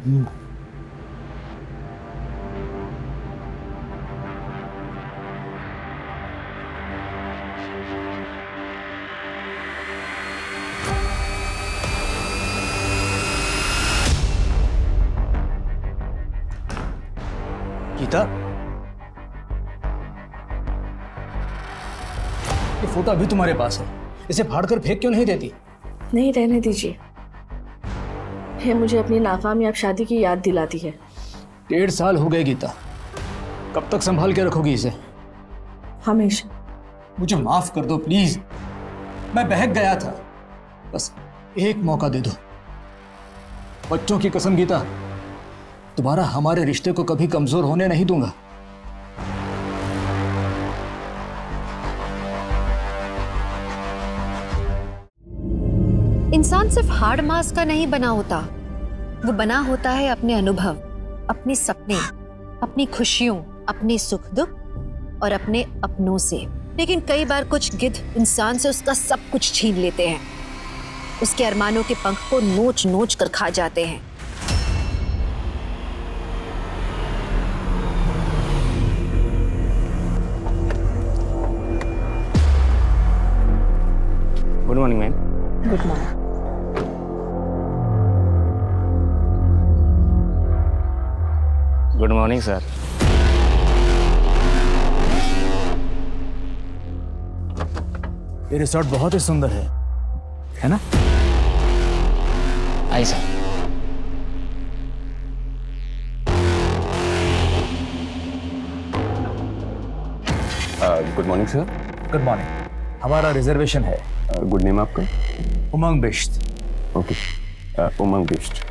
गीता, ये फोटो अभी तुम्हारे पास है, इसे फाड़कर फेंक क्यों नहीं देती? नहीं, रहने दीजिए। ये मुझे अपनी नाकामयाब शादी की याद दिलाती है। 1.5 साल हो गए गीता, कब तक संभाल के रखोगी इसे? हमेशा। मुझे माफ कर दो प्लीज, मैं बहक गया था, बस एक मौका दे दो। बच्चों की कसम गीता, दोबारा हमारे रिश्ते को कभी कमजोर होने नहीं दूंगा। इंसान सिर्फ हार्ड मास का नहीं बना होता, वो बना होता है अपने अनुभव, अपने सपने, अपनी खुशियों, अपने सुख दुख और अपने अपनों से। लेकिन कई बार कुछ गिद्ध इंसान से उसका सब कुछ छीन लेते हैं, उसके अरमानों के पंख को नोच नोच कर खा जाते हैं। Good morning ma'am. Good morning. Good morning sir. ये रिसोर्ट बहुत ही सुंदर है ना? आई सर। Good morning sir. Good morning, हमारा रिजर्वेशन है। गुड नेम आपका? Umang Bisht. Okay, Umang Bisht.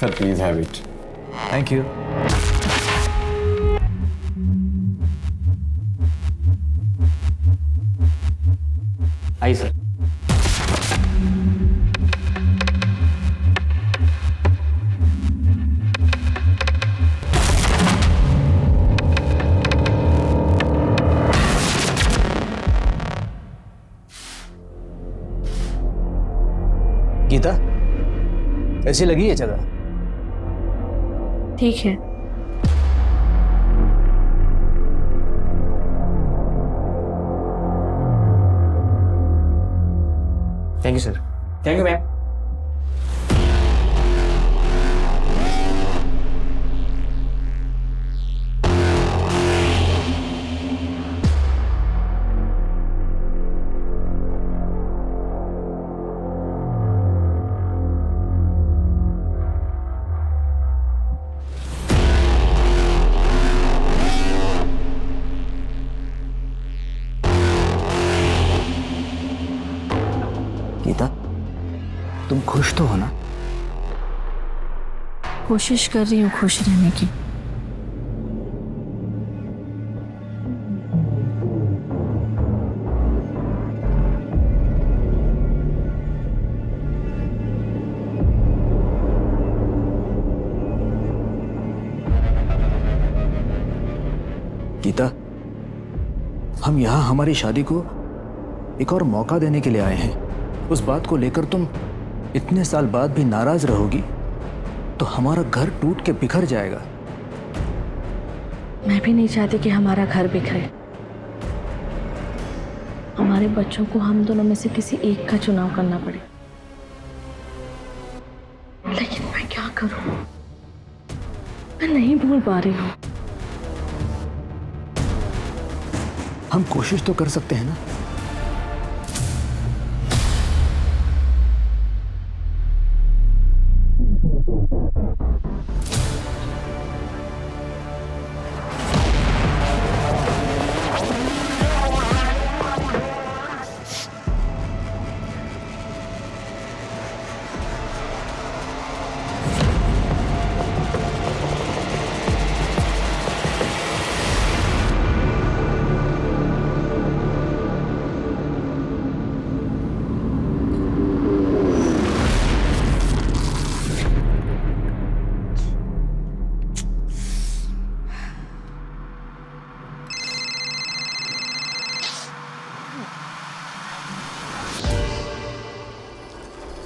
Sir please have it. Thank you. आई सर। गीता, कैसी लगी ये जगह? ठीक है। Thank you sir. Thank you ma'am. Geeta, तुम खुश तो हो ना? कोशिश कर रही हूँ खुश रहने की। गीता, हम यहाँ हमारी शादी को एक और मौका देने के लिए आए हैं। उस बात को लेकर तुम इतने साल बाद भी नाराज रहोगी तो हमारा घर टूट के बिखर जाएगा। मैं भी नहीं चाहती कि हमारा घर बिखरे। हमारे बच्चों को हम दोनों में से किसी एक का चुनाव करना पड़े। लेकिन मैं क्या करूं? मैं नहीं भूल पा रही हूं। हम कोशिश तो कर सकते हैं ना?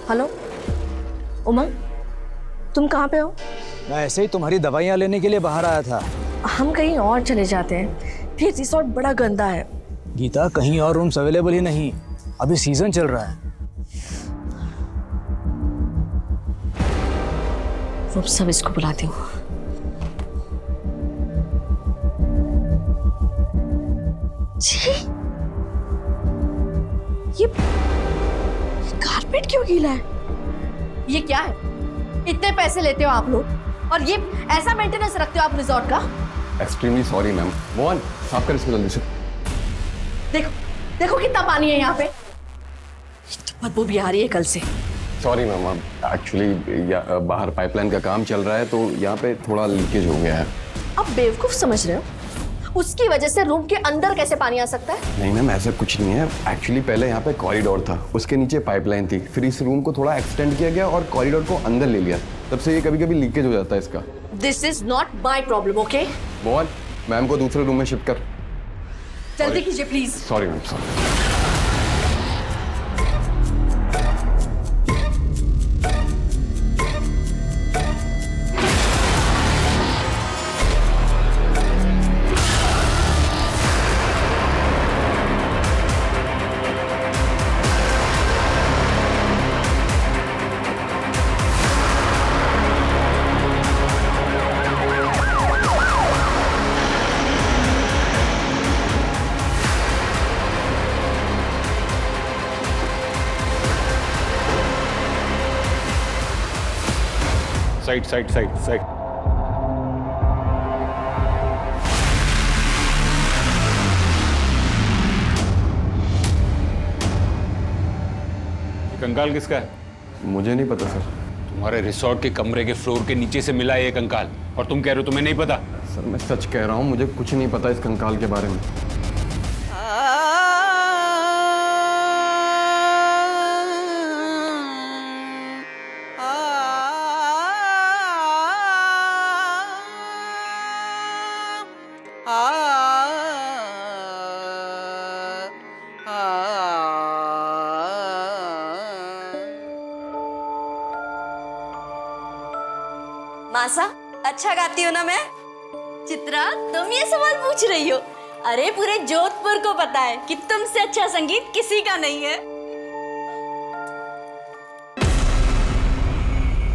हेलो उमंग, तुम कहाँ पे हो? मैं ऐसे ही तुम्हारी दवाइयाँ लेने के लिए बाहर आया था। हम कहीं और चले जाते हैं, ये रिसोर्ट बड़ा गंदा है। गीता, कहीं और रूम्स अवेलेबल ही नहीं, अभी सीजन चल रहा है। वो सब इसको बुलाती हूँ। जी, ये कारपेट क्यों गीला है? ये क्या है? इतने पैसे लेते हो आप लोग और ये ऐसा मेंटेनेंस रखते हो आप रिजॉर्ट का? Extremely sorry ma'am. मोहन, साफ कर इसको जल्दी से। देखो देखो कितना पानी है यहाँ पे। तो बदबू भी आ रही है कल से। सॉरी मैम, एक्चुअली बाहर पाइपलाइन का काम चल रहा है तो यहाँ पे थोड़ा लीकेज हो गया है। अब बेवकूफ समझ रहे हो? उसकी वजह से रूम के अंदर कैसे पानी आ सकता है? नहीं मैम, ऐसा कुछ नहीं है। एक्चुअली पहले यहाँ पे कॉरिडोर था, उसके नीचे पाइपलाइन थी, फिर इस रूम को थोड़ा एक्सटेंड किया गया और कॉरिडोर को अंदर ले लिया, तब से ये कभी कभी लीकेज हो जाता है इसका। This is not my problem, okay? Mohan, ma'am को दूसरे रूम में शिफ्ट कर। जल्दी कीजिए please. Sorry ma'am, sorry. Side side side side. ये कंकाल किसका है? मुझे नहीं पता सर। तुम्हारे रिसोर्ट के कमरे के फ्लोर के नीचे से मिला है ये कंकाल, और तुम कह रहे हो तुम्हें नहीं पता? सर मैं सच कह रहा हूँ, मुझे कुछ नहीं पता इस कंकाल के बारे में। मासा, अच्छा गाती हूँ ना मैं? चित्रा, तुम ये सवाल पूछ रही हो? अरे पूरे जोधपुर को पता है कि तुमसे अच्छा संगीत किसी का नहीं है।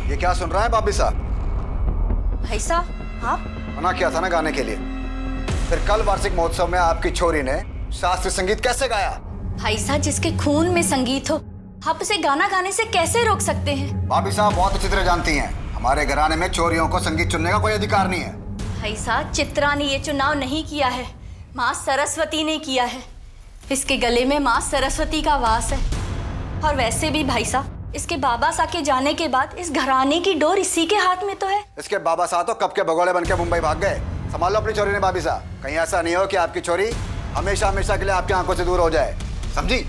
ये क्या सुन रहा है बाबी साहब? भाई साहब, आप? मना किया था ना गाने के लिए। फिर कल वार्षिक महोत्सव में आपकी छोरी ने शास्त्रीय संगीत कैसे गाया? भाई साहब, जिसके खून में संगीत हो, आप उसे गाना गाने से कैसे रोक सकते हैं? बाबी साहब बहुत अच्छी तरह जानती हैं, हमारे घराने में चोरियों को संगीत चुनने का कोई अधिकार नहीं है। भाई साहब, चित्रा ने ये चुनाव नहीं किया है, माँ सरस्वती ने किया है। इसके गले में माँ सरस्वती का वास है। और वैसे भी भाई साहब, इसके बाबा साहब के जाने के बाद इस घराने की डोर इसी के हाथ में तो है। इसके बाबा साहब तो कब के भगोड़े बन के मुंबई भाग गए। संभालो अपनी छोरी ने बाबी साहब, कहीं ऐसा नहीं हो कि आपकी छोरी हमेशा हमेशा के लिए आपकी आंखों से दूर हो जाए, समझी?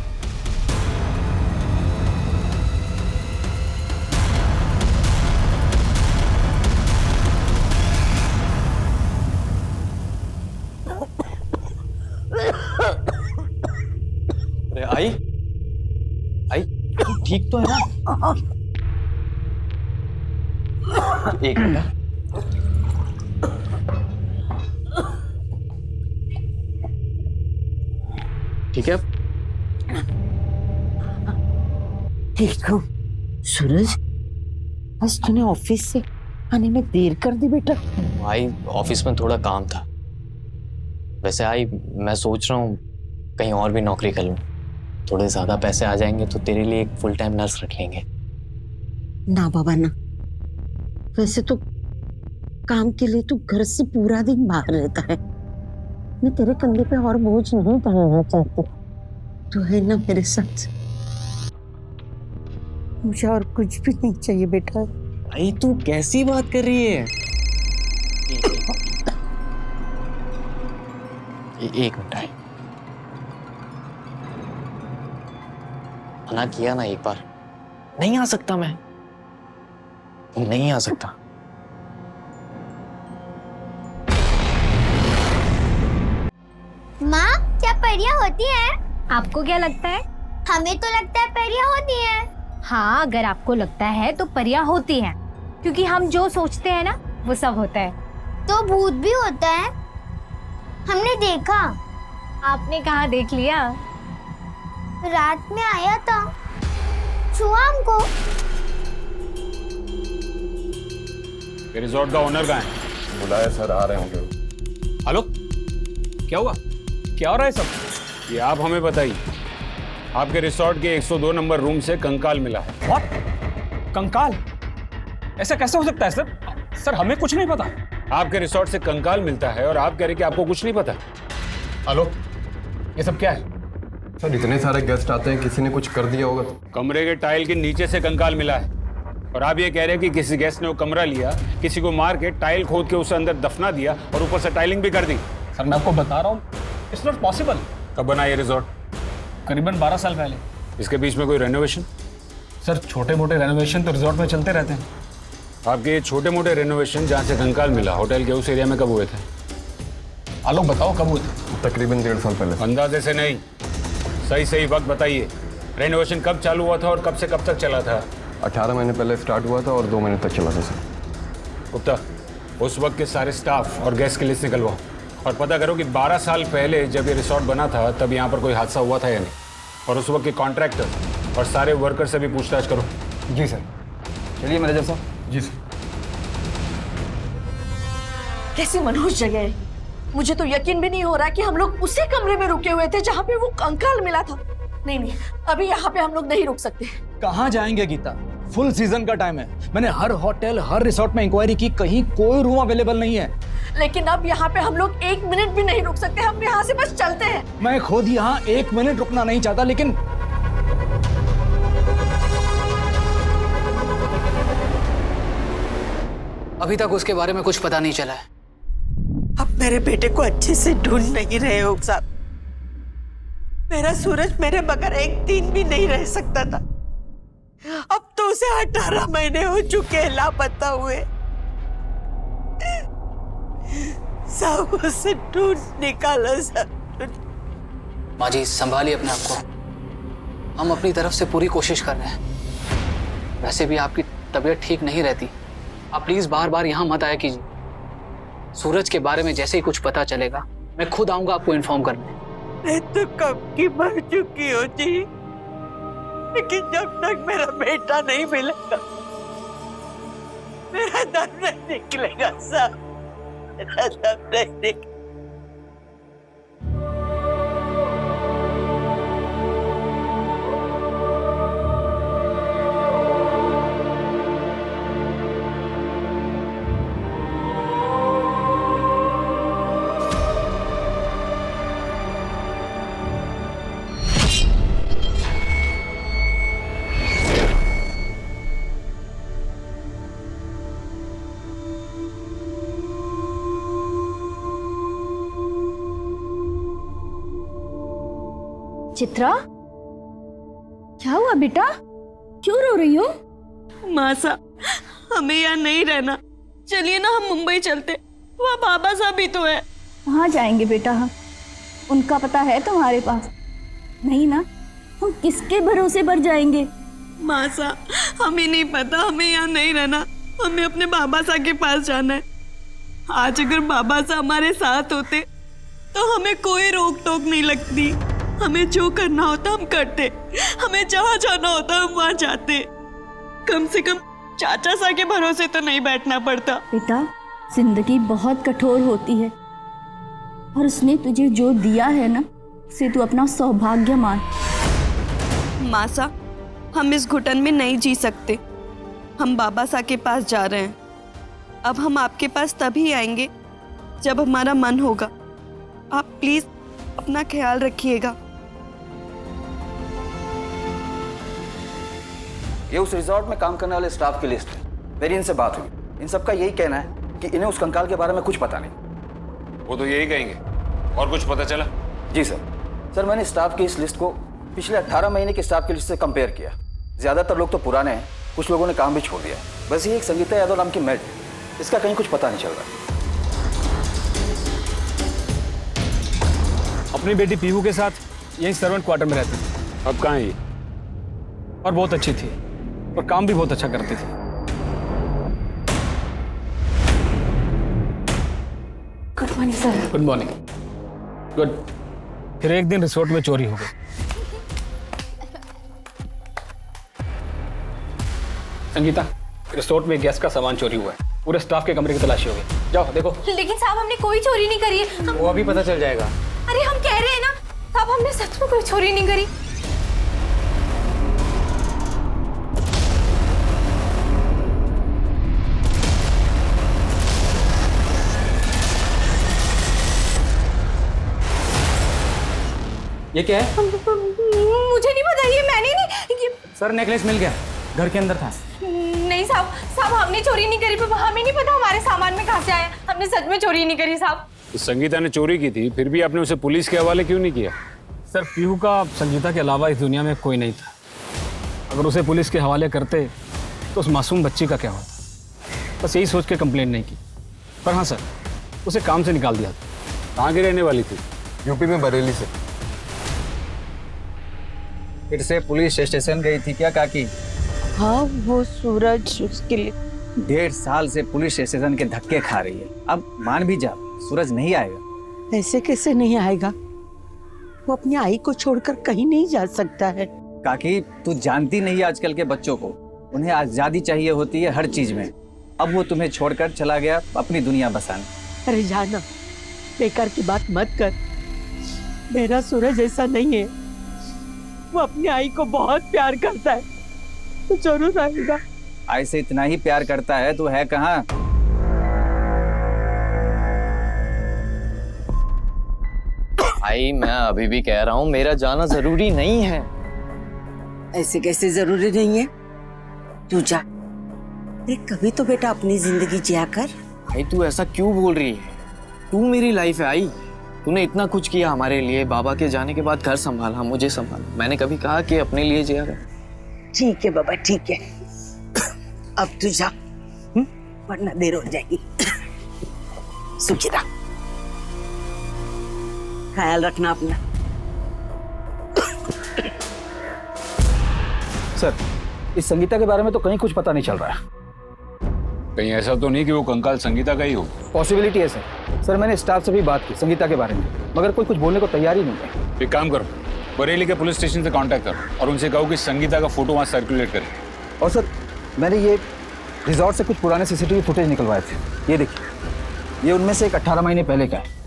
अरे आई आई, ठीक तो है ना? एक मिनट। ठीक है? ठीक हूँ। सूरज, आज तूने ऑफिस से आने में देर कर दी बेटा। आई, ऑफिस में थोड़ा काम था। वैसे आई, मैं सोच रहा हूँ कहीं और भी नौकरी कर लूँ, थोड़े ज्यादा पैसे आ जाएंगे तो तेरे लिए एक फुल टाइम नर्स रख लेंगे। ना बाबा ना, वैसे तो काम के लिए तू घर से पूरा दिन बाहर रहता है। मैं तेरे कंधे पे और बोझ नहीं डालना चाहती। तू है ना मेरे साथ, मुझे और कुछ भी नहीं चाहिए बेटा। आई, तू कैसी बात कर रही है? एक मिनट आई, मना किया ना एक बार। नहीं आ सकता मैं, नहीं आ सकता। माँ, क्या परियां होती हैं? आपको क्या लगता है? हमें तो लगता है परियां होती हैं। हाँ, अगर आपको लगता है तो परियां होती हैं, क्योंकि हम जो सोचते हैं ना वो सब होता है। तो भूत भी होता है, हमने देखा। आपने कहाँ देख लिया? रात में आया था, छुआ हमको। रिजॉर्ट का ओनर कहाँ है? बुलाया सर, आ रहे होंगे। हेलो, क्या हुआ? क्या हो रहा है सब? ये आप हमें बताइए। आपके रिसोर्ट के 102 नंबर रूम से कंकाल मिला है। व्हाट? कंकाल? ऐसा कैसे हो सकता है सर? सर हमें कुछ नहीं पता। आपके रिसोर्ट से कंकाल मिलता है और आप कह रहे कि आपको कुछ नहीं पता। हेलो, ये सब क्या है? सर इतने सारे गेस्ट आते हैं, किसी ने कुछ कर दिया होगा तो। कमरे के टाइल के नीचे से कंकाल मिला है और आप ये कह रहे हैं कि किसी गेस्ट ने वो कमरा लिया, किसी को मार के टाइल खोद के उसे अंदर दफना दिया और ऊपर से टाइलिंग भी कर दी। सर मैं आपको बता रहा हूँ, इट्स नॉट पॉसिबल। कब बना ये रिजॉर्ट? करीबन 12 साल पहले। इसके बीच में कोई रेनोवेशन? सर छोटे मोटे रेनोवेशन तो रिजॉर्ट में चलते रहते हैं। आपके ये छोटे मोटे रेनोवेशन जहाँ से कंकाल मिला होटल के उस एरिया में कब हुए थे? आलोक बताओ कब हुए थे? तकरीबन 1.5 साल पहले। अंदाजे से नहीं, सही वक्त बताइए। रेनोवेशन कब चालू हुआ था और कब से कब तक चला था? 18 महीने पहले स्टार्ट हुआ था और 2 महीने तक चला था सर। गुप्ता, उस वक्त के सारे स्टाफ और गेस्ट की लिस्ट निकलवाओ और पता करो कि 12 साल पहले जब ये रिसॉर्ट बना था तब यहाँ पर कोई हादसा हुआ था या नहीं, और उस वक्त के कॉन्ट्रैक्टर और सारे वर्कर से भी पूछताछ करो। जी सर। चलिए मैनेजर साहब। जी सर। कैसी मनहूस जगह है, मुझे तो यकीन भी नहीं हो रहा कि हम लोग उसी कमरे में रुके हुए थे जहाँ पे वो कंकाल मिला था। नहीं, अभी यहाँ पे हम लोग नहीं रुक सकते। कहाँ जाएंगे गीता? फुल सीजन का टाइम है। मैंने हर होटल, हर रिसोर्ट में इंक्वायरी की, कहीं कोई रूम अवेलेबल नहीं है। लेकिन अब यहाँ पे हम लोग 1 मिनट भी नहीं रुक सकते, हम यहाँ से बस चलते हैं। मैं खुद यहाँ 1 मिनट रुकना नहीं चाहता, लेकिन अभी तक उसके बारे में कुछ पता नहीं चला है। अब मेरे बेटे को अच्छे से ढूंढ नहीं रहे हो साहब। मेरा सूरज मेरे बगैर एक दिन भी नहीं रह सकता था। अब तो उसे 18 महीने हो चुके हैं लापता हुए। सब उसे ढूंढ निकालो सब। माँ जी संभालिए अपने आप को, हम अपनी तरफ से पूरी कोशिश कर रहे हैं। वैसे भी आपकी तबीयत ठीक नहीं रहती, आप प्लीज बार बार यहाँ मत आया कीजिए। सूरज के बारे में जैसे ही कुछ पता चलेगा मैं खुद आऊंगा आपको इन्फॉर्म करने। मैं तो कब की मर चुकी हो जी, लेकिन जब तक मेरा बेटा नहीं मिलेगा मेरा दम नहीं निकलेगा साहब, मेरा दम नहीं निकलेगा। चित्रा, क्या हुआ बेटा? क्यों रो रही हो? मासा, हमें यहाँ नहीं रहना, चलिए ना हम मुंबई चलते, वहाँ बाबा साहब भी तो है। वहाँ जाएंगे बेटा हम, उनका पता है तुम्हारे पास? नहीं ना, हम किसके भरोसे पर जाएंगे? मासा, हमें नहीं पता, हमें यहाँ नहीं रहना, हमें अपने बाबा साहब के पास जाना है। आज अगर बाबा साहब हमारे साथ होते तो हमें कोई रोक टोक नहीं लगती। हमें जो करना होता हम करते, हमें जहाँ जाना होता हम वहाँ जाते। कम से कम चाचा सा के भरोसे तो नहीं बैठना पड़ता। बेटा, जिंदगी बहुत कठोर होती है और उसने तुझे जो दिया है ना, उसे तू अपना सौभाग्य मान। मासा, हम इस घुटन में नहीं जी सकते। हम बाबा साहब के पास जा रहे हैं। अब हम आपके पास तभी आएंगे जब हमारा मन होगा। आप प्लीज अपना ख्याल रखिएगा। ये उस रिजॉर्ट में काम करने वाले स्टाफ की लिस्ट है। मेरी इनसे बात हुई, इन सबका यही कहना है कि इन्हें उस कंकाल के बारे में कुछ पता नहीं। वो तो यही कहेंगे। और कुछ पता चला? जी सर, मैंने स्टाफ की इस लिस्ट को पिछले 18 महीने के स्टाफ की लिस्ट से कंपेयर किया। ज्यादातर लोग तो पुराने हैं, कुछ लोगों ने काम भी छोड़ दिया। बस ये एक संगीता यादव नाम की मेड, इसका कहीं कुछ पता नहीं चल रहा। अपनी बेटी पीहू के साथ यही सर्वेंट क्वार्टर में रहती थी। अब कहाँ है ये? और बहुत अच्छी थी और काम भी बहुत अच्छा करती थी। Morning sir. Good morning. Good. फिर एक दिन रिसोर्ट में चोरी हो गई। संगीता, रिसोर्ट में गैस का सामान चोरी हुआ है। पूरे स्टाफ के कमरे की तलाशी हो गई। जाओ देखो। लेकिन साहब हमने कोई चोरी नहीं करी है। वो अभी पता चल जाएगा। अरे हम कह रहे हैं ना साहब, हमने सच में कोई चोरी नहीं करी। ये क्या है? मुझे नहीं पता, ये मैंने नहीं। सर नेकलेस मिल गया, घर के अंदर था। नहीं साहब, साहब हमने चोरी नहीं करी, पर हमें नहीं पता हमारे सामान में कहाँ से आया। हमने सच में चोरी नहीं करी साहब। तो संगीता ने चोरी की थी, फिर भी आपने उसे पुलिस के हवाले क्यों नहीं किया? सर पीहू का संगीता के अलावा इस दुनिया में कोई नहीं था। अगर उसे पुलिस के हवाले करते तो उस मासूम बच्ची का क्या होता। बस यही सोच के कंप्लेंट नहीं की। पर हाँ सर, उसे काम से निकाल दिया था। कहाँ की रहने वाली थी? यूपी में बरेली से। फिर से पुलिस स्टेशन गई थी क्या काकी? हाँ, वो सूरज उसके लिए 1.5 साल से पुलिस स्टेशन के धक्के खा रही है। अब मान भी जा, सूरज नहीं आएगा। ऐसे कैसे नहीं आएगा? वो अपनी आई को छोड़कर कहीं नहीं जा सकता है। काकी तू जानती नहीं है आजकल के बच्चों को, उन्हें आजादी चाहिए होती है हर चीज में। अब वो तुम्हें छोड़कर चला गया अपनी दुनिया बसाने। अरे जाना, बेकार की बात मत कर। मेरा सूरज ऐसा नहीं है। वो अपनी आई को बहुत प्यार करता है, तो जरूर आएगा। आई से इतना ही प्यार करता है तो है कहाँ? भाई मैं अभी भी कह रहा हूँ मेरा जाना जरूरी नहीं है। ऐसे कैसे जरूरी नहीं है? तू जा। अरे कभी तो बेटा अपनी जिंदगी जिया कर। भाई तू ऐसा क्यों बोल रही है? तू मेरी लाइफ है आई। तूने इतना कुछ किया हमारे लिए, बाबा के जाने के बाद घर संभाला, मुझे संभाला। मैंने कभी कहा कि अपने लिए जिया कर? ठीक है बाबा, ठीक है। अब तू जा, वरना देर हो जाएगी। सुखी रह, ख्याल रखना अपना। सर इस संगीता के बारे में तो कहीं कुछ पता नहीं चल रहा है। कहीं ऐसा तो नहीं कि वो कंकाल संगीता का ही हो? पॉसिबिलिटी है सर। सर मैंने स्टाफ से भी बात की संगीता के बारे में, मगर कोई कुछ बोलने को तैयार ही नहीं है। एक काम करो, बरेली के पुलिस स्टेशन से कांटेक्ट करो और उनसे कहो कि संगीता का फोटो वहाँ सर्कुलेट करें। और सर मैंने ये रिजॉर्ट से कुछ पुराने सीसीटीवी फुटेज निकलवाए थे। ये देखिए, ये उनमें से एक 18 महीने पहले का है।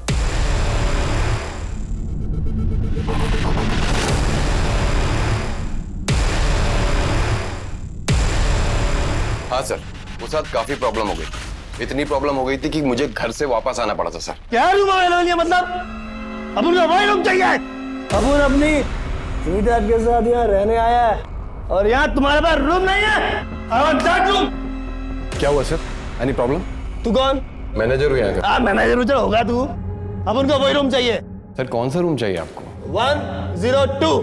हाँ सर, उस साथ काफी प्रॉब्लम हो गई। इतनी प्रॉब्लम हो गई थी कि मुझे घर से वापस आना पड़ा था सर। क्या रूम है? मतलब अपुन का वही रूम चाहिए? अपुन अपनी सीधा के साथ यहाँ रहने आया है और यहाँ तुम्हारे पास रूम नहीं है। I want that room। क्या हुआ सर? Any problem? तू कौन? मैनेजर हूँ यहाँ का। मैनेजर उधर होगा तू। अपुन का वही रूम चाहिए। सर कौन सा रूम चाहिए आपको? 102।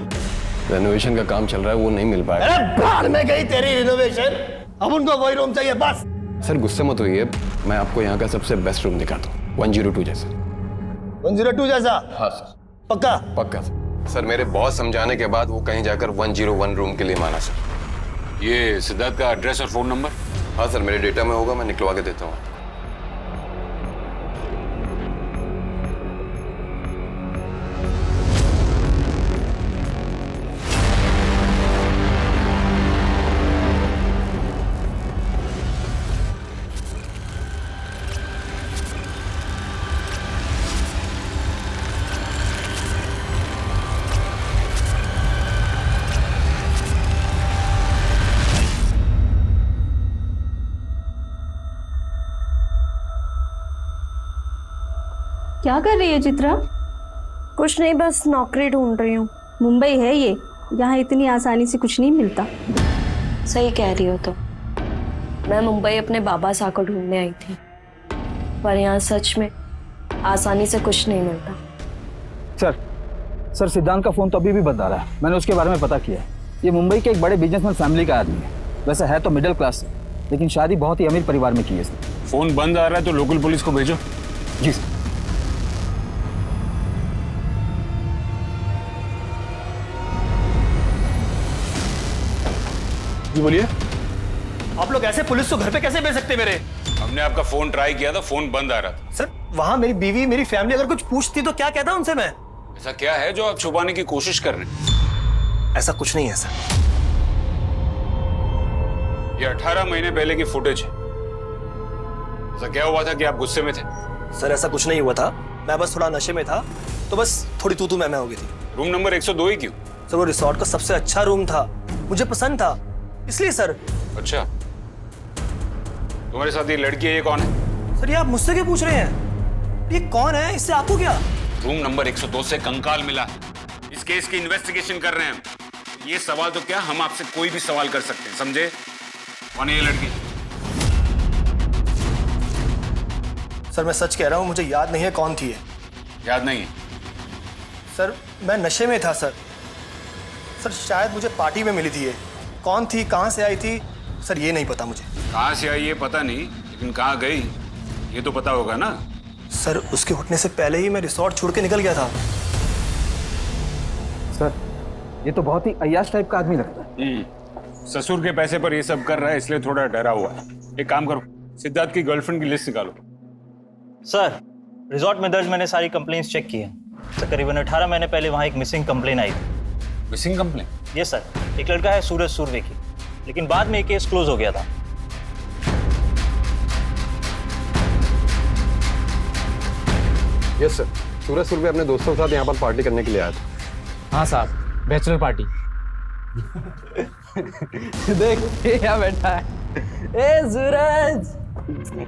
रेनोवेशन का काम चल रहा है, वो नहीं मिल पाएगा। अरे बाहर में गई तेरी रिनोवेशन। अपुन को वही रूम चाहिए बस। सर गुस्से मत होइए, मैं आपको यहाँ का सबसे बेस्ट रूम दिखाता हूँ। 102 जैसा। 102 जैसा? हाँ सर। पक्का? पक्का सर। मेरे बहुत समझाने के बाद वो कहीं जाकर 101 रूम के लिए माना सर। ये सिद्धार्थ का एड्रेस और फोन नंबर? हाँ सर, मेरे डेटा में होगा, मैं निकलवा के देता हूँ। क्या कर रही है चित्रा? कुछ नहीं, बस नौकरी ढूंढ रही हूँ। मुंबई है ये, यहाँ इतनी आसानी से कुछ नहीं मिलता। सही कह रही हो। तो मैं मुंबई अपने बाबा साहब को ढूंढने आई थी, पर यहाँ सच में आसानी से कुछ नहीं मिलता। सर सिद्धांत का फोन तो अभी भी बता रहा है। मैंने उसके बारे में पता किया। ये मुंबई के एक बड़े बिजनेसमैन फैमिली का आदमी है। वैसे है तो मिडिल क्लास से, लेकिन शादी बहुत ही अमीर परिवार में की है। फोन बंद आ रहा है तो लोकल पुलिस को भेजो। जी सर। जी बोलिए। आप लोग ऐसे पुलिस को घर पे कैसे भेज सकते मेरे? हमने आपका फोन ट्राई किया था, फोन बंद आ रहा था। सर वहां मेरी बीवी मेरी फैमिली अगर कुछ पूछती तो क्या कहता उनसे मैं? ऐसा क्या है जो आप छुपाने की कोशिश कर रहे हैं? ऐसा कुछ नहीं है सर। ये 18 महीने पहले की फुटेज है। ऐसा क्या हुआ था कि आप गुस्से में थे? सर ऐसा कुछ नहीं हुआ था, मैं बस थोड़ा नशे में था, तो बस थोड़ी तू मैं हो गई थी। रूम नंबर 102 ही क्यों? सर वो रिसोर्ट का सबसे अच्छा रूम था, मुझे पसंद था, इसलिए सर। अच्छा, तुम्हारे साथ ये लड़की है, ये कौन है? सर ये आप मुझसे क्यों पूछ रहे हैं? ये कौन है, इससे आपको क्या? रूम नंबर 102 से कंकाल मिला है। इस केस की इन्वेस्टिगेशन कर रहे हैं हम। ये सवाल तो क्या, हम आपसे कोई भी सवाल कर सकते हैं, समझे? कौन है ये लड़की? सर मैं सच कह रहा हूँ, मुझे याद नहीं है कौन थी ये। याद नहीं है? सर मैं नशे में था सर। सर शायद मुझे पार्टी में मिली थी ये। कौन थी, कहाँ से आई थी, सर ये नहीं पता मुझे। कहाँ से आई ये पता नहीं, लेकिन कहाँ गई ये तो पता होगा ना? सर उसके उठने से पहले ही मैं रिसोर्ट छोड़ के निकल गया था। सर ये तो बहुत ही अय्याश टाइप का आदमी लगता है। ससुर के पैसे पर ये सब कर रहा है, इसलिए थोड़ा डरा हुआ है। एक काम करो, सिद्धार्थ की गर्लफ्रेंड की लिस्ट निकालो। सर रिजॉर्ट में दर्ज मैंने सारी कंप्लेंट्स चेक की हैं। सर करीबन 18 महीने पहले वहाँ एक मिसिंग कंप्लेन आई थी। Missing complaint? यस सर, एक लड़का है सूरज सुरवे की, लेकिन बाद में ये केस क्लोज हो गया था। यस सर, सूरज सुरभि अपने दोस्तों के साथ यहाँ पर पार्टी करने के लिए आया था। हाँ साहब, बैचलर पार्टी। देख ये क्या बैठा है। ए सूरज,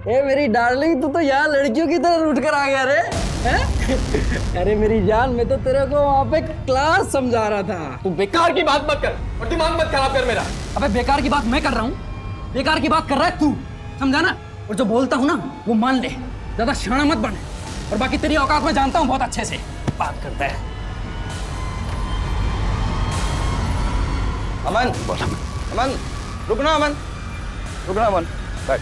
ए मेरी डार्लिंग, तू तो यहाँ लड़कियों की तरह उठ कर आ गया रे, हैं? अरे मेरी जान, मैं तो तेरे को वहाँ पे क्लास समझा रहा था। तू बेकार की बात मत कर और दिमाग मत खराब कर मेरा। अबे बेकार की बात मैं कर रहा हूँ, बेकार की बात कर रहा है तू, समझा ना? और जो बोलता हूँ ना वो मान ले, ज्यादा शाना मत बने। और बाकी तेरी औकात में जानता हूँ बहुत अच्छे से, बात करता है। अमन, अमन, रुकना अमन, रुकना अमन, बैठ।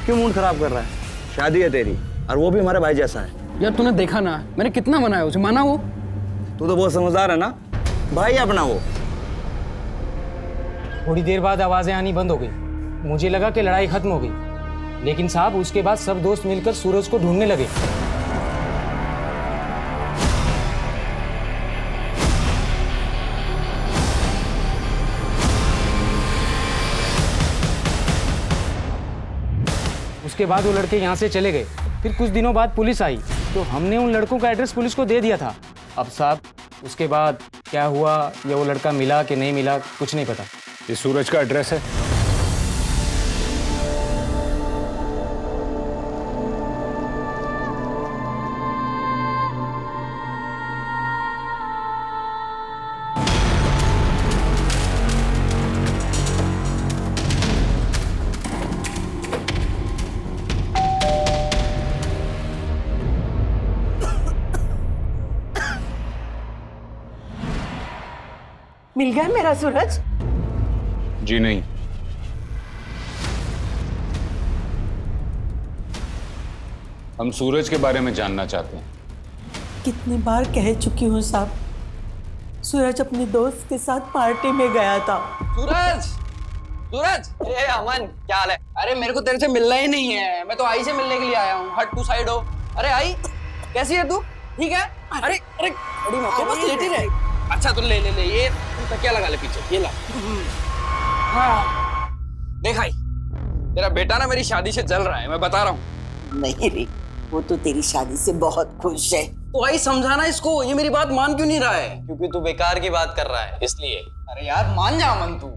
क्यों मूड खराब कर रहा है? शादी है तेरी, और वो भी हमारे भाई जैसा है। यार तूने देखा ना, मैंने कितना मनाया उसे, माना वो? तू तो बहुत समझदार है ना, भाई अपना वो। थोड़ी देर बाद आवाजें आनी बंद हो गई। मुझे लगा कि लड़ाई खत्म हो गई, लेकिन साहब उसके बाद सब दोस्त मिलकर सूरज को ढूंढने लगे। उसके बाद वो लड़के यहाँ से चले गए। फिर कुछ दिनों बाद पुलिस आई, तो हमने उन लड़कों का एड्रेस पुलिस को दे दिया था। अब साहब उसके बाद क्या हुआ या वो लड़का मिला कि नहीं मिला, कुछ नहीं पता। ये सूरज का एड्रेस है? मिल गया मेरा सूरज? जी नहीं। हम सूरज के बारे में जानना चाहते हैं। कितनी बार कह चुकी हूँ साहब, सूरज अपने दोस्त के साथ पार्टी में गया था। सूरज, सूरज, ए अमन, क्या हाल है? अरे मेरे को तेरे से मिलना ही नहीं है, मैं तो आई से मिलने के लिए आया हूँ। हट, तू साइड हो। अरे आई, कैसी है तू? ठीक है? अरे अरे खड़ी मत हो, बस लेटी रहे। अच्छा तो ले ले ले, ये तकिया लगा ले पीछे, ये ला। हाँ देख आई, तेरा बेटा ना मेरी शादी से जल रहा है, मैं बता रहा हूँ। नहीं रे, वो तो तेरी शादी से बहुत खुश है। तो आई समझाना इसको, ये मेरी बात मान क्यों नहीं रहा है? क्योंकि तू बेकार की बात कर रहा है इसलिए। अरे यार मान जा अमन तू।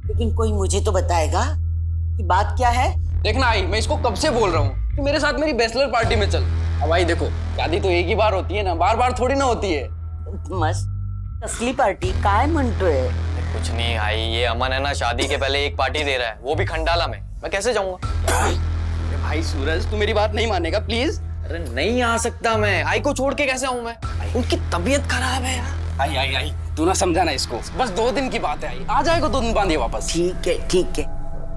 लेकिन कोई मुझे तो बताएगा कि बात क्या है। देखना आई, मैं इसको कब से बोल रहा हूँ कि मेरे साथ मेरी बैचलर पार्टी में चल। अब आई देखो, शादी तो एक ही बार होती है ना, बार बार थोड़ी ना होती है। मस्त असली पार्टी काय म्हणतोय? कुछ नहीं आई, ये अमन है ना, शादी के पहले एक पार्टी दे रहा है, वो भी खंडाला में। मैं कैसे जाऊंगा? अरे भाई सूरज, तू मेरी बात नहीं मानेगा प्लीज। अरे नहीं आ सकता मैं, आई को छोड़ के कैसे आऊं मैं? उनकी तबीयत खराब है यार। आई आई आई, तू ना समझाना इसको, बस 2 दिन की बात है। आई आ जाएगा 2 दिन बाद ये वापस। ठीक है,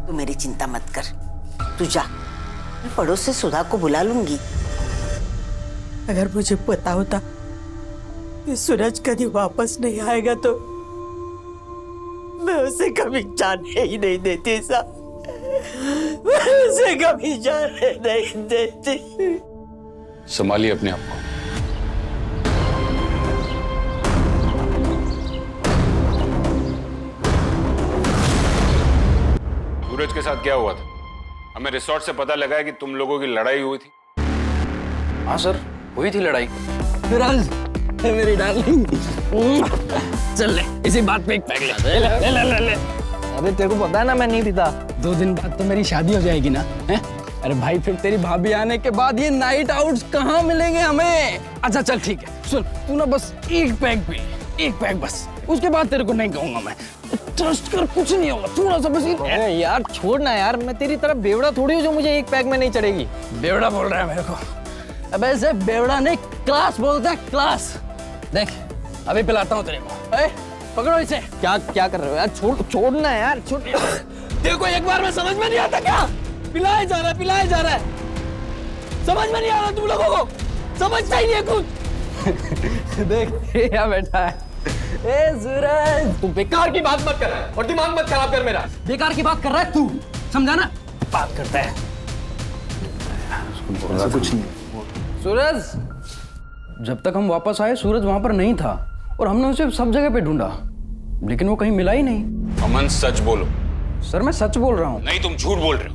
तू मेरी चिंता मत कर, तू जा। मैं पड़ोस से सुधा को बुला लूंगी। अगर मुझे पता होता कि सूरज कभी वापस नहीं आएगा तो मैं उसे कभी जाने ही नहीं देती साहब। उसे कभी जाने नहीं देती। संभालिए अपने आप को। सूरज के साथ क्या हुआ था? हमें रिसोर्ट से पता लगा है कि तुम लोगों की लड़ाई हुई थी। हाँ सर, हुई थी लड़ाई। विराज, मेरी डार्लिंग, चल ले, इसी बात पे एक पैक ले। ले। अरे तेरे को पता है ना मैं नहीं पीता। 2 दिन बाद तो मेरी शादी हो जाएगी ना, हैं? अरे भाई फिर तेरी भाभी आने के बाद ये नाइट आउट्स कहाँ मिलेंगे हमें? अच्छा चल ठीक है, सुन तू ना बस एक पैक पी, एक पैक बस, उसके बाद तेरे को नहीं कहूंगा मैं। ट्रस्ट कर, कुछ नहीं होगा, थोड़ा सा बस। यार छोड़ना यार, मैं तेरी तरफ बेवड़ा थोड़ी हूँ जो मुझे एक पैक में नहीं चढ़ेगी। बेवड़ा बोल रहा है मेरे को? अबे ऐसे बेवड़ा नहीं, क्लास बोलता है, क्लास। देख अभी पिलाता हूँ तेरे को। पकड़ो इसे। क्या क्या कर रहे हो यार? छोड़ना है यार, छोड़। देखो एक बार में समझ में नहीं आता क्या? पिलाया जा रहा है, समझ में नहीं आ रहा तुम लोगों को? समझता ही नहीं है कुछ। देख क्या बैठा है। ए सूरज, तू बेकार की बात मत कर और दिमाग मत खराब कर मेरा। बेकार की बात कर रहा है तू, समझा ना? बात करता है। कुछ नहीं। सूरज, जब तक हम वापस आए सूरज वहां पर नहीं था और हमने उसे सब जगह पे ढूंढा, लेकिन वो कहीं मिला ही नहीं। अमन सच बोलो। सर मैं सच बोल रहा हूँ। नहीं, तुम झूठ बोल रहे हो।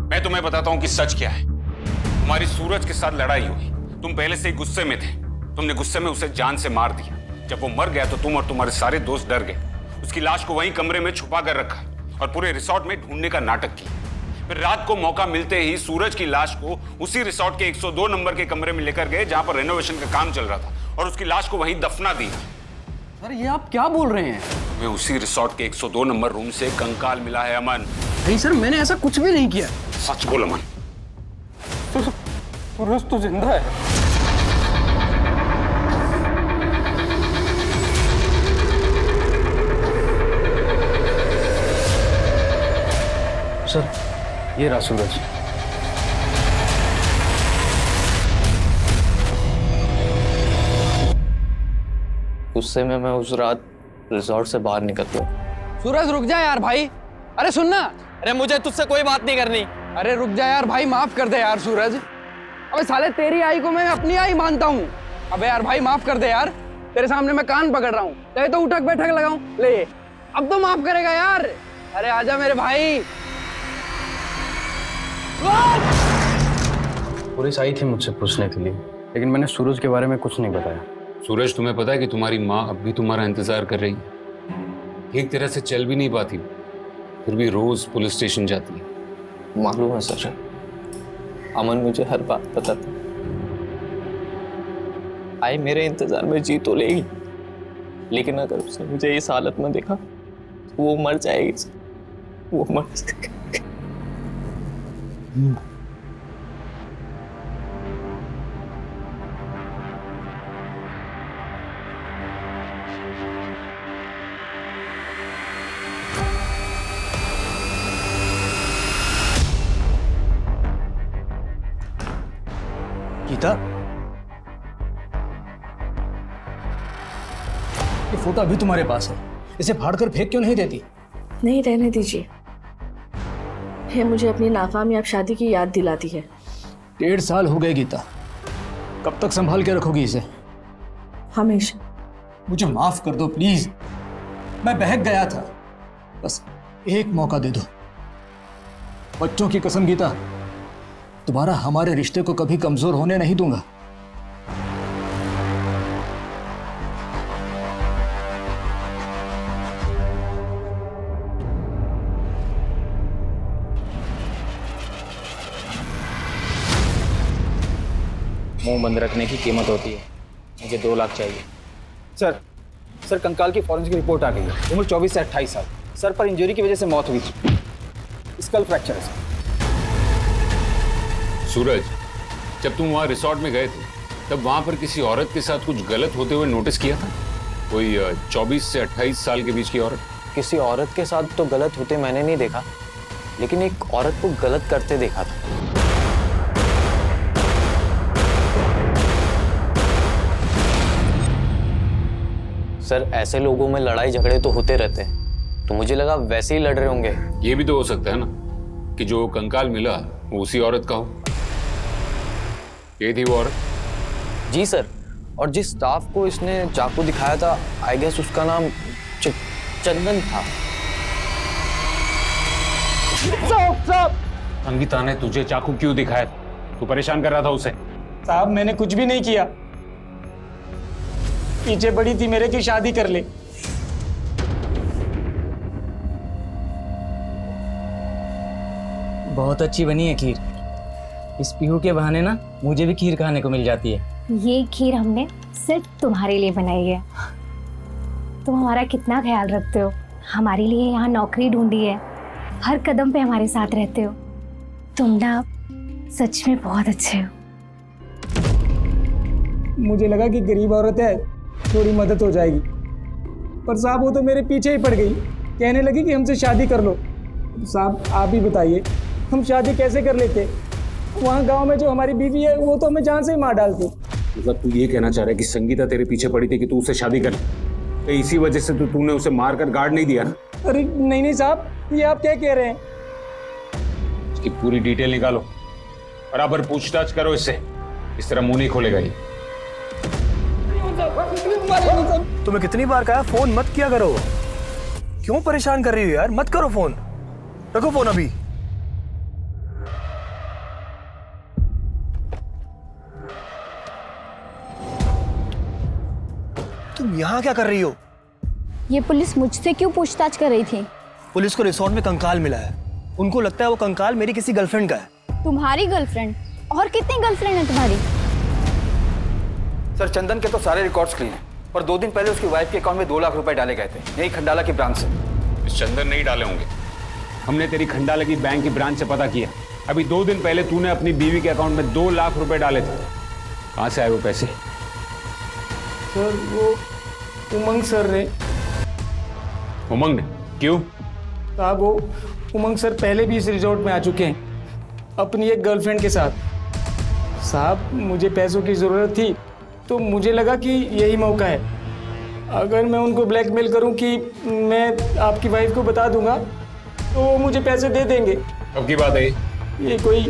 मैं तुम्हें बताता हूँ कि सच क्या है। तुम्हारी सूरज के साथ लड़ाई हुई, तुम पहले से ही गुस्से में थे, तुमने गुस्से में उसे जान से मार दिया। जब वो मर गया तो तुम और तुम्हारे सारे दोस्त डर गए, उसकी लाश को वहीं कमरे में छुपा कर रखा और पूरे रिसोर्ट में ढूंढने का नाटक किया। फिर रात को मौका मिलते ही सूरज की लाश को उसी रिसोर्ट के 102 नंबर के कमरे में लेकर गए जहां पर रेनोवेशन का काम चल रहा था और उसकी लाश को वहीं दफना दिया। सर ये आप क्या बोल रहे हैं? मैं उसी रिसोर्ट के 102 नंबर रूम से कंकाल मिला है अमन। नहीं सर, मैंने ऐसा कुछ भी नहीं किया। सच बोल अमन। सूरज तो जिंदा है। सर ये रहा सूरज। गुस्से में मैं उस रात रिसोर्ट से बाहर निकल गया। सूरज रुक जा यार भाई। अरे सुनना। अरे मुझे तुझसे कोई बात नहीं करनी। अरे रुक जा यार भाई, माफ कर दे यार सूरज। अबे साले तेरी आई को मैं अपनी आई मानता हूँ। अबे यार भाई माफ कर दे यार, तेरे सामने मैं कान पकड़ रहा हूँ, चाहे तो उठक बैठक लगाऊं। ले अब तो माफ करेगा यार। अरे आजा मेरे भाई। पुलिस आई थी मुझसे पूछने के लिए, लेकिन मैंने सूरज के बारे में कुछ नहीं बताया। सूरज, तुम्हें पता है कि तुम्हारी माँ अब भी तुम्हारा इंतजार कर रही है? ठीक तरह से चल भी नहीं पाती, फिर भी रोज पुलिस स्टेशन जाती है। मालूम है सर, अमन मुझे हर बात बताता। आई मेरे इंतजार में जी तो लेगी, लेकिन अगर उसने मुझे इस हालत में देखा तो वो मर जाएगी सर, वो मर जाएगी। गीता, ये फोटो अभी तुम्हारे पास है, इसे फाड़ कर फेंक क्यों नहीं देती? नहीं, रहने दीजिए। ये मुझे अपनी नाकामयाब शादी की याद दिलाती है। 1.5 साल हो गए गीता, कब तक संभाल के रखोगी इसे? हमेशा। मुझे माफ कर दो प्लीज, मैं बहक गया था, बस एक मौका दे दो। बच्चों की कसम गीता, दोबारा हमारे रिश्ते को कभी कमजोर होने नहीं दूंगा। मुंह बंद रखने की कीमत होती है। मुझे 2 लाख चाहिए। सर कंकाल की फॉरेंसिक रिपोर्ट आ गई है। उम्र 24 से 28 साल। सर पर इंजरी की वजह से मौत हुई थी। स्कल फ्रैक्चर है सर। सूरज, जब तुम वहाँ रिसोर्ट में गए थे तब वहाँ पर किसी औरत के साथ कुछ गलत होते हुए नोटिस किया था? कोई 24 से 28 साल के बीच की औरत? किसी औरत के साथ तो गलत होते मैंने नहीं देखा, लेकिन एक औरत को गलत करते देखा था। सर, ऐसे लोगों में लड़ाई झगड़े तो होते रहते हैं, तो मुझे लगा वैसे ही लड़ रहे होंगे। ये भी तो हो सकता है ना, कि जो कंकाल मिला वो उसी औरत का हो? ये थी वो औरत? जी सर, और जिस स्टाफ को इसने चाकू दिखाया था, आई गेस उसका नाम चंदन था। संगीता ने तुझे चाकू क्यों दिखाया? तू परेशान कर रहा था उसे? साहब मैंने कुछ भी नहीं किया, पीछे पड़ी थी मेरे की शादी कर ले। बहुत अच्छी बनी है खीर। इस पीहू के बहाने ना मुझे भी खीर खाने को मिल जाती है। ये खीर हमने सिर्फ तुम्हारे लिए बनाई है। तुम हमारा कितना ख्याल रखते हो, हमारे लिए यहाँ नौकरी ढूंढी है, हर कदम पे हमारे साथ रहते हो। तुम ना सच में बहुत अच्छे हो। मुझे लगा कि गरीब औरत है, थोड़ी मदद हो जाएगी, पर साहब वो तो मेरे पीछे ही पड़ गई, कहने लगी कि हमसे शादी कर लो। साहब आप ही बताइए, हम शादी कैसे कर लेते? वहाँ गांव में जो हमारी बीवी है वो तो हमें जान से ही मार डालती। मतलब तू ये कहना चाह रहा है कि संगीता तेरे पीछे पड़ी थी कि तू उससे शादी कर ले, तो इसी वजह से तो तूने उसे मार कर गार्ड नहीं दिया ना? अरे नहीं साहब, ये आप क्या कह रहे हैं? इसकी पूरी डिटेल निकालो, बराबर पूछताछ करो इससे, इस तरह मुंह नहीं खोलेगा ये। तुम्हें कितनी बार कहा फोन मत किया करो, क्यों परेशान कर रही हो यार? मत करो फोन, रखो फोन अभी। तुम यहाँ क्या कर रही हो? ये पुलिस मुझसे क्यों पूछताछ कर रही थी? पुलिस को रिसोर्ट में कंकाल मिला है, उनको लगता है वो कंकाल मेरी किसी गर्लफ्रेंड का है। तुम्हारी गर्लफ्रेंड? और कितनी गर्लफ्रेंड है तुम्हारी? सर चंदन के तो सारे रिकॉर्ड्स क्लीन हैं, पर 2 दिन पहले उसकी वाइफ के अकाउंट में 2 लाख रुपए डाले गए थे, यही खंडाला की ब्रांच से। चंदन नहीं डाले होंगे, हमने तेरी खंडाला की बैंक की ब्रांच से पता किया। अभी 2 दिन पहले तूने अपनी बीवी के अकाउंट में 2 लाख रुपए डाले थे, कहाँ से आए वो पैसे? सर वो उमंग सर ने। उमंग ने? क्यों? साहब वो उमंग सर पहले भी इस रिजॉर्ट में आ चुके हैं अपनी एक गर्लफ्रेंड के साथ। साहब मुझे पैसों की ज़रूरत थी तो मुझे लगा कि यही मौका है। अगर मैं उनको ब्लैकमेल करूं कि मैं आपकी वाइफ को बता दूंगा तो वो मुझे पैसे दे देंगे। कब की बात है ये कोई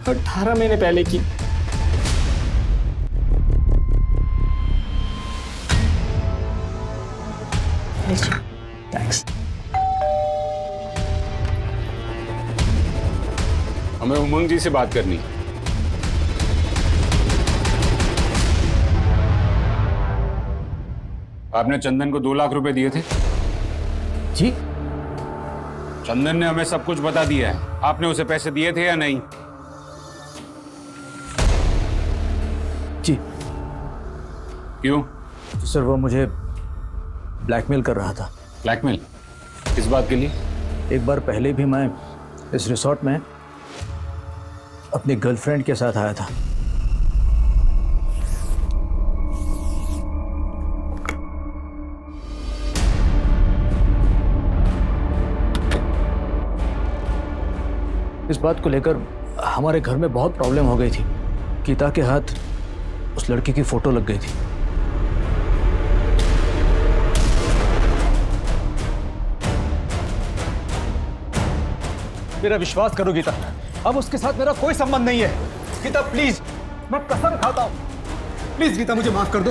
18 महीने पहले की। थैंक्स। हमें उमंग जी से बात करनी है। आपने चंदन को 2 लाख रुपए दिए थे? जी। चंदन ने हमें सब कुछ बता दिया है, आपने उसे पैसे दिए थे या नहीं? जी। क्यों? सर वो मुझे ब्लैकमेल कर रहा था। ब्लैकमेल? किस बात के लिए? एक बार पहले भी मैं इस रिसोर्ट में अपनी गर्लफ्रेंड के साथ आया था। इस बात को लेकर हमारे घर में बहुत प्रॉब्लम हो गई थी। गीता के हाथ उस लड़की की फोटो लग गई थी। मेरा विश्वास करो गीता, अब उसके साथ मेरा कोई संबंध नहीं है। गीता प्लीज, मैं कसम खाता हूं, प्लीज गीता मुझे माफ कर दो।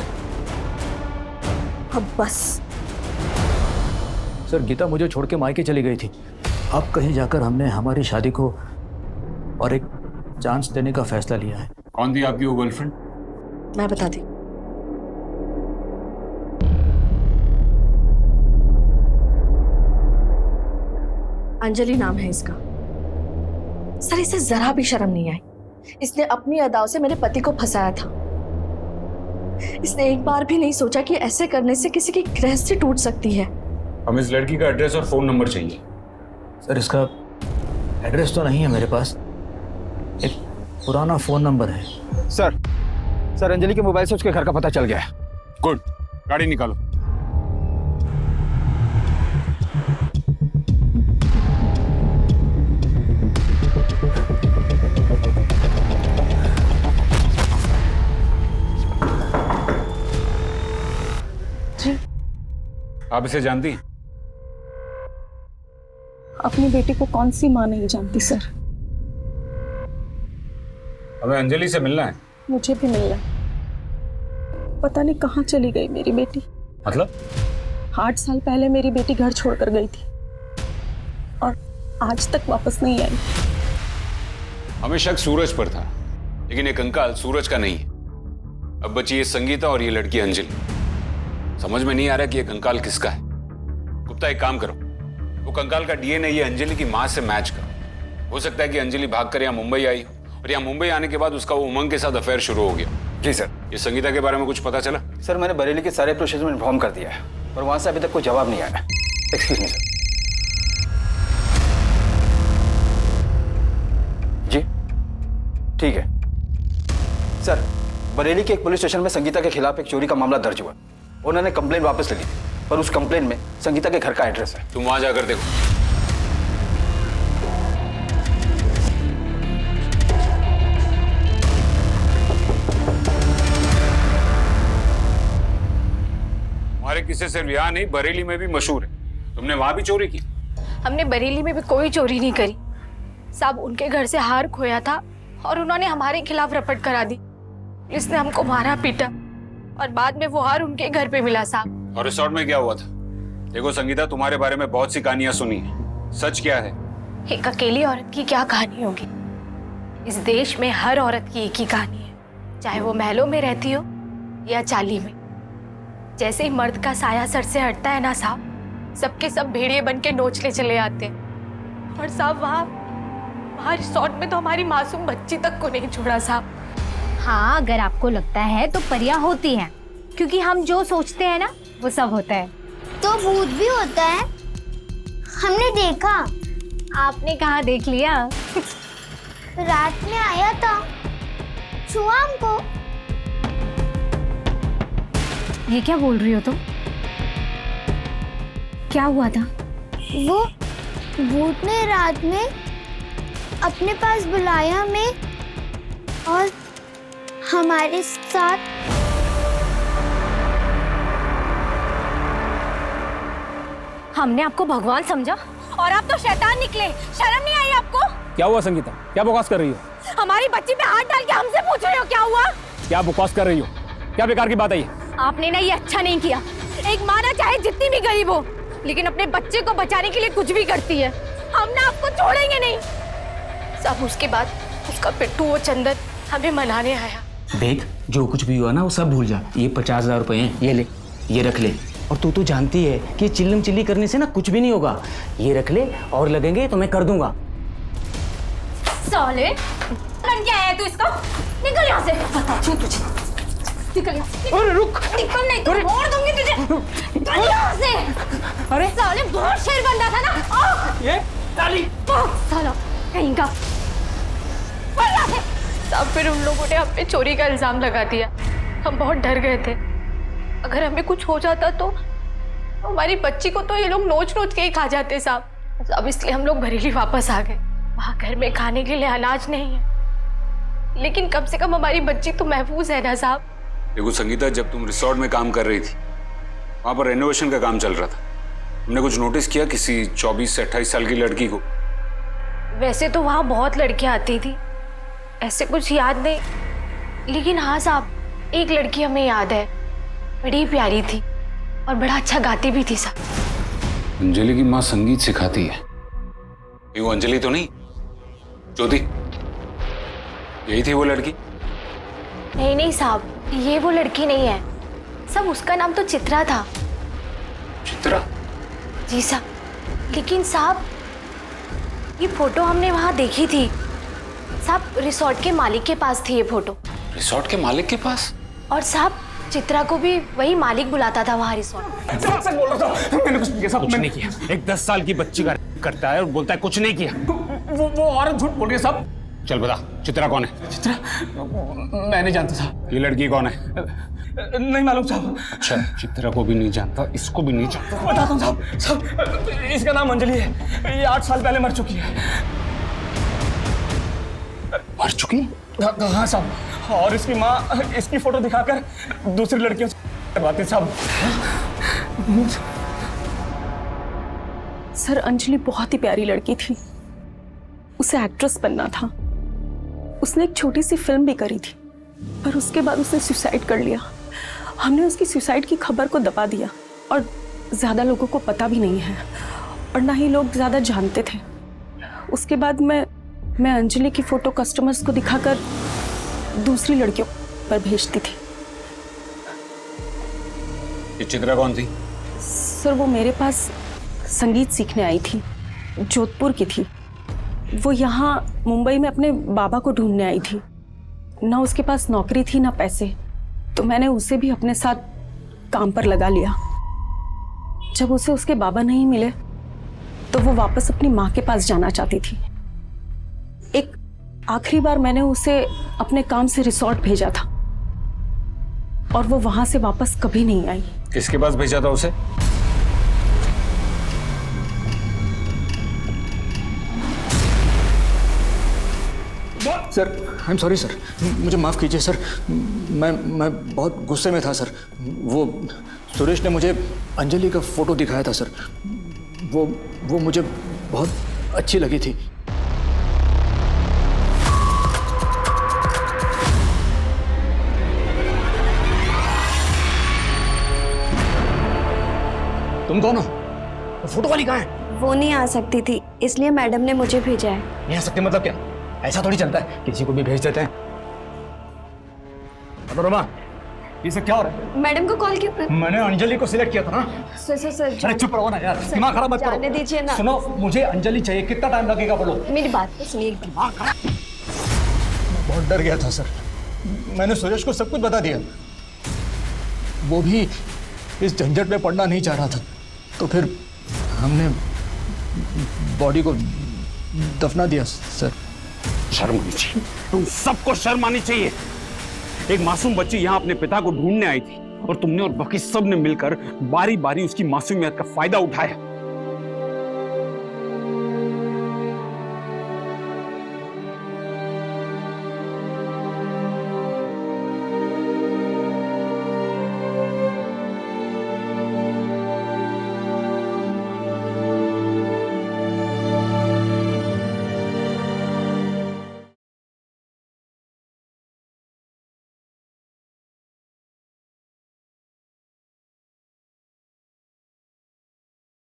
अब बस। सर गीता मुझे छोड़ के मायके चली गई थी। अब कहीं जाकर हमने हमारी शादी को और एक चांस देने का फैसला लिया है। कौन थी आपकी वो गर्लफ्रेंड? मैं बताती। अंजलि नाम है इसका। सर इसे जरा भी शर्म नहीं आई। इसने अपनी अदाओं से मेरे पति को फंसाया था। इसने एक बार भी नहीं सोचा कि ऐसे करने से किसी की गृहस्थी टूट सकती है। हमें इस लड़की का एड्रेस और फोन नंबर चाहिए। सर इसका एड्रेस तो नहीं है मेरे पास, एक पुराना फोन नंबर है। सर अंजलि के मोबाइल से उसके घर का पता चल गया है। गुड, गाड़ी निकालो। जी। आप इसे जानती हैं? अपनी बेटी को कौन सी माँ नहीं जानती सर। हमें अंजलि से मिलना है। मुझे भी मिलना है। पता नहीं कहाँ चली गई मेरी बेटी। मतलब? 8 साल पहले मेरी बेटी घर छोड़कर गई थी और आज तक वापस नहीं आई। हमें शक सूरज पर था, लेकिन ये कंकाल सूरज का नहीं है। अब बची ये संगीता और ये लड़की अंजलि। समझ में नहीं आ रहा कि ये कंकाल किसका है। गुप्ता एक काम करो, वो कंकाल का डीएनए ये अंजलि की माँ से मैच करो। हो सकता है कि अंजलि भागकर यहाँ मुंबई आई और यहाँ मुंबई आने के बाद उसका वो उमंग के साथ अफेयर शुरू हो गया। जी सर। ये संगीता के बारे में कुछ पता चला? सर मैंने बरेली के सारे प्रोसेस में इन्फॉर्म कर दिया है और वहां से अभी तक कोई जवाब नहीं आया। Excuse me sir. जी ठीक है सर। बरेली के एक पुलिस स्टेशन में संगीता के खिलाफ एक चोरी का मामला दर्ज हुआ। उन्होंने कंप्लेन वापस ले ली पर उस कंप्लेन में संगीता के घर का एड्रेस है। तुम वहां जाकर देखो। हमारे किसी सिर्फ यहाँ नहीं बरेली में भी मशहूर है। तुमने वहां भी चोरी की? हमने बरेली में भी कोई चोरी नहीं करी साहब। उनके घर से हार खोया था और उन्होंने हमारे खिलाफ रपट करा दी। पुलिस ने हमको मारा पीटा और बाद में वो हार उनके घर पे मिला साहब। और रिसोर्ट में क्या हुआ था? देखो संगीता, तुम्हारे बारे में बहुत सी कहानियां सुनी है। सच क्या है? एक अकेली औरत की क्या कहानी होगी? इस देश में हर औरत की एक ही कहानी है, चाहे वो महलों में रहती हो या चाली में। जैसे ही मर्द का साया सर से हटता है ना साहब, सबके सब भेड़िए बन के नोचने चले आते हैं। और साहब वहाँ रिसोर्ट में तो हमारी मासूम बच्ची तक को नहीं छोड़ा साहब। हाँ, अगर आपको लगता है तो परियां होती हैं, क्योंकि हम जो सोचते हैं ना वो सब होता है। तो भूत भी होता है, हमने देखा। आपने कहाँ देख लिया? रात में आया था, छुआ हमको। ये क्या बोल रही हो तुम? क्या हुआ था? वो भूत ने रात में अपने पास बुलाया हमें और हमारे साथ हमने आपको भगवान समझा और आप तो शैतान निकले। शर्म नहीं आई आपको? क्या हुआ संगीता? क्या बकवास कर रही हो? हमारी बच्ची पे हाथ डाल के हमसे पूछ रहे हो क्या हुआ? क्या बकवास कर रही हो? क्या बेकार की बात है ये? आपने ना ये अच्छा नहीं किया। एक माँ ना चाहे जितनी भी गरीब हो, लेकिन अपने बच्चे को बचाने के लिए कुछ भी करती है। हम ना आपको छोड़ेंगे नहीं। सब उसके बाद उसका पिट्टू वो चंदन हमें मनाने आया। देख, जो कुछ भी हुआ ना वो सब भूल जा। ये 50,000 रुपए हैं, ये ले, ये रख ले। और तू तो जानती है कि चिल्लम चिल्ली करने से ना कुछ भी नहीं होगा। ये रख ले, और लगेंगे तो मैं कर दूंगा। साले, बन क्या है तू इसका? निकल यहाँ से। बताती हूँ तुझे। निकल यहाँ से। अरे रुक। निकल नहीं तो मोड़ दूंगी तुझे। निकल यहाँ से। अरे साले बहुत शेर बंदा था ना। ये ताली। साला कहीं का। यहाँ से। तब फिर उन लोगों ने हम पे चोरी का इल्जाम लगा दिया। हम बहुत डर गए थे, अगर हमें कुछ हो जाता तो हमारी बच्ची को तो ये लोग नोच नोच के ही खा जाते साहब। अब इसलिए हम लोग बरेली वापस आ गए। वहाँ घर में खाने के लिए अनाज नहीं है, लेकिन कम से कम हमारी बच्ची तो महफूज है ना साहब। देखो संगीता, जब तुम रिसोर्ट में काम कर रही थी, वहाँ पर रेनोवेशन का काम चल रहा था। तुमने कुछ नोटिस किया किसी 24 से 28 साल की लड़की को? वैसे तो वहाँ बहुत लड़कियाँ आती थी, ऐसे कुछ याद नहीं, लेकिन हाँ साहब, एक लड़की हमें याद है। बड़ी प्यारी थी और बड़ा अच्छा गाती भी थी साहब। अंजलि की माँ संगीत सिखाती है। ये वो अंजलि तो नहीं? ज्योति, यही थी वो लड़की? नहीं नहीं साहब, ये वो लड़की नहीं है। सब उसका नाम तो चित्रा था। चित्रा? जी साहब, लेकिन साहब ये फोटो हमने वहाँ देखी थी साहब। रिसोर्ट के मालिक के पास थी ये फोटो। रिसोर्ट के मालिक के पास? और साहब चित्रा को भी वही मालिक बुलाता था वहाँ रिसोर्ट। सच बोल रहा था, मैंने कुछ नहीं किया। कुछ नहीं किया। एक 10 साल की बच्ची का करता है और बोलता है कुछ नहीं किया। वो औरत झूठ बोल रही है साहब। चल बता, चित्रा कौन है? चित्रा मैं नहीं जानता साहब। ये लड़की कौन है? नहीं मालूम साहब। अच्छा, चित्रा को भी नहीं जानता, इसको भी नहीं जानता। बताता हूँ साहब। साहब इसका नाम अंजलि है। ये 8 साल पहले मर चुकी है। मर चुकी? हाँ साहब, और इसकी माँ इसकी फोटो दिखाकर दूसरी लड़कियों से करवाती साहब। सर अंजलि बहुत ही प्यारी लड़की थी, उसे एक्ट्रेस बनना था। उसने एक छोटी सी फिल्म भी करी थी, पर उसके बाद उसने सुसाइड कर लिया। हमने उसकी सुसाइड की खबर को दबा दिया और ज़्यादा लोगों को पता भी नहीं है और ना ही लोग ज़्यादा जानते थे। उसके बाद मैं अंजलि की फ़ोटो कस्टमर्स को दिखाकर दूसरी लड़कियों पर भेजती थी। ये चित्रा कौन थी? सर वो मेरे पास संगीत सीखने आई थी, जोधपुर की थी। वो यहाँ मुंबई में अपने बाबा को ढूंढने आई थी। ना उसके पास नौकरी थी ना पैसे, तो मैंने उसे भी अपने साथ काम पर लगा लिया। जब उसे उसके बाबा नहीं मिले तो वो वापस अपनी माँ के पास जाना चाहती थी। एक आखिरी बार मैंने उसे अपने काम से रिसोर्ट भेजा था और वो वहां से वापस कभी नहीं आई। किसके पास भेजा था उसे? Sir I am sorry sir, मुझे माफ़ कीजिए सर। मैं बहुत गुस्से में था सर। वो सुरेश ने मुझे अंजलि का फ़ोटो दिखाया था सर। वो मुझे बहुत अच्छी लगी थी। तुम कौन हो? फोटो वाली कहाँ है? वो नहीं आ सकती थी, इसलिए मैडम ने मुझे भेजा है। नहीं आ सकते मतलब क्या? ऐसा थोड़ी चलता है, किसी को भी भेज देते हैं। मनोरमा, ये सब क्या हो रहा है? मैडम को कॉल क्यों? मैंने अंजलि को सिलेक्ट किया था ना। सर अरे चुप रहो ना यार, दिमाग खराब मत करो। जाने दीजिए ना। सुनो, मुझे अंजलि चाहिए, कितना टाइम लगेगा बोलो? मेरी बात तो सुनिए। मैं बहुत डर गया था सर। मैंने सुरेश को सब कुछ बता दिया। वो भी इस झंझट में पड़ना नहीं चाह रहा था, तो फिर हमने बॉडी को दफना दिया सर। शर्म आनी चाहिए, तुम सबको शर्म आनी चाहिए। एक मासूम बच्ची यहाँ अपने पिता को ढूंढने आई थी और तुमने और बाकी सब ने मिलकर बारी बारी उसकी मासूमियत का फायदा उठाया।